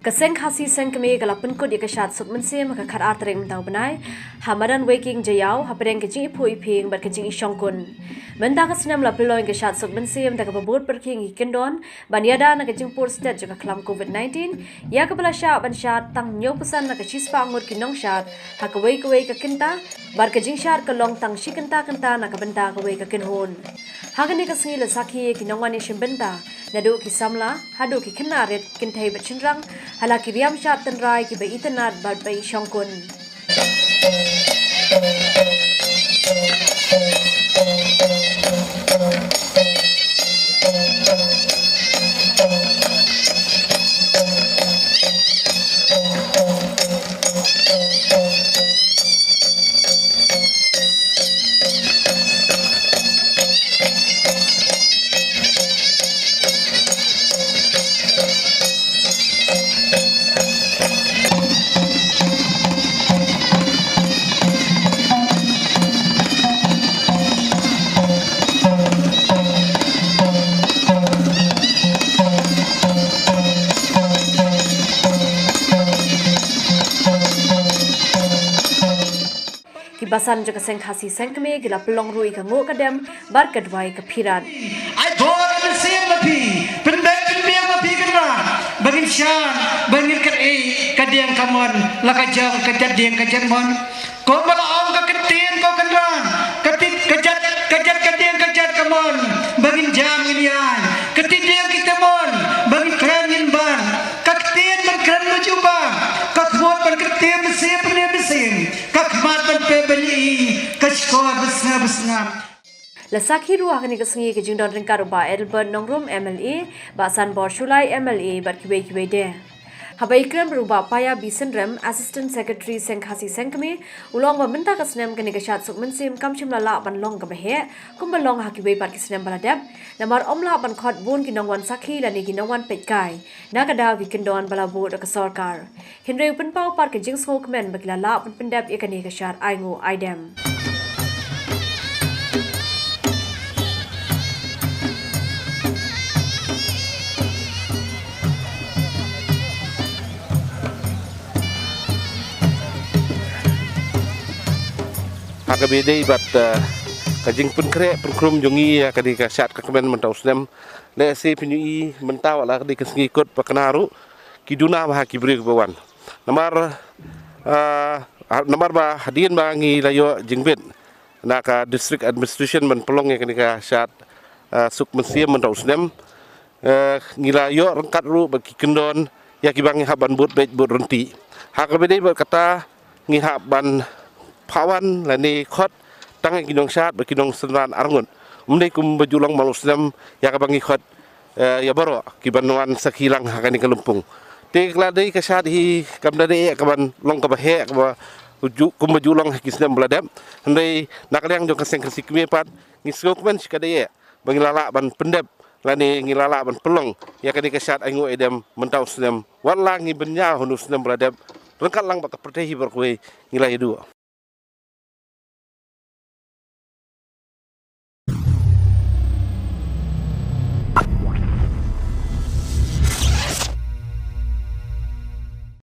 Kaseng khasi seng kami galapun ko di kasat suk mense maka khat artering tau benai hamadan waking jayau hapereng kecing ipu iping bar kecing isyongkun menda kasnam la peloing kasat suk mense menda ka babut perking ikendon baniada na kecing pur state juga kelam covid-19 ya kepala sya ban syat tang nyo pesan na kechispa angur kinong syat hakawai kawai ka kinta bar kecing syat kelong tang shikenta kenta na ka benda kawai ka kinhon hagani kasngi la sakhi kinongwan ishim benda nadu ki samla hadu ki kinaret kintai bachinrang halaki riam syat tenrai ki bai itanat bad bai syongkun Kibasan juga seng khasi seng kami gila pelong rui ka ngo kadem bar kadwai ka phiran ai thor an sim ma phi pen ma phi kan bangin shan bangin kat kadiang kamon la ka jam ka jadeng ka janmon ko bala ong ka ketien ko kan katit kajat kadiang ka jat kamon bangin jam inian ketideng kita mon bangin kranin ban kakten man kran ma juba kakmot ban ketien mesim mesim kakmat ban pe beli kashkor besna Lasakhi ruah kani kesengi ke jingdon ringkar ba Edinburgh Nongrum MLA Basan Bor Shulai MLA berkiwe de Habai kram ruba paya bisenrem Assistant Secretary Sengkhasi Sengkami ulong ba minta kasnem kani kasat suk mensim kamchim lala ban long ka bahe kumbalong hakiwe bar kisnem baladep namar omla ban khot bun kinongwan sakhi lani kinongwan petkai nagada wikendon balabu da sarkar Henry upen pau par ke jing sok men bagila la ban pendep ikani kasat aingo aidem Hakabede bat kajing pun kre pun krum jongi ya kadi ka syat ka kemen mentau snem le se pinui mentau la kadi kesengi kot pakanaru kiduna ba kibri bawan namar ba hadien ba ngi layo jingbet na ka district administration men pelong ya kadi ka syat suk mensiam mentau snem ngi layo rengkat ru bagi kendon ya kibangi haban but bet but renti hakabede berkata ngi haban Pawan lani khot tangan kinong syat berkinong senan arngun umdai kum bajulang maluslam ya kabangi khot ya baro kibanuan sakilang hakani kalumpung te kladai ka syat hi kamdade kaban long ka bahe ka kum bajulang hakisnam bladam handai nakaliang jong kaseng kesikme pat ngisokmen sikadaye bangilala ban pendep lani ngilala ban pelong ya kani ka syat aingo edem mentau snem walang ngi benya hunus nem bladam rengkat lang bak pertehi berkuai ngilai dua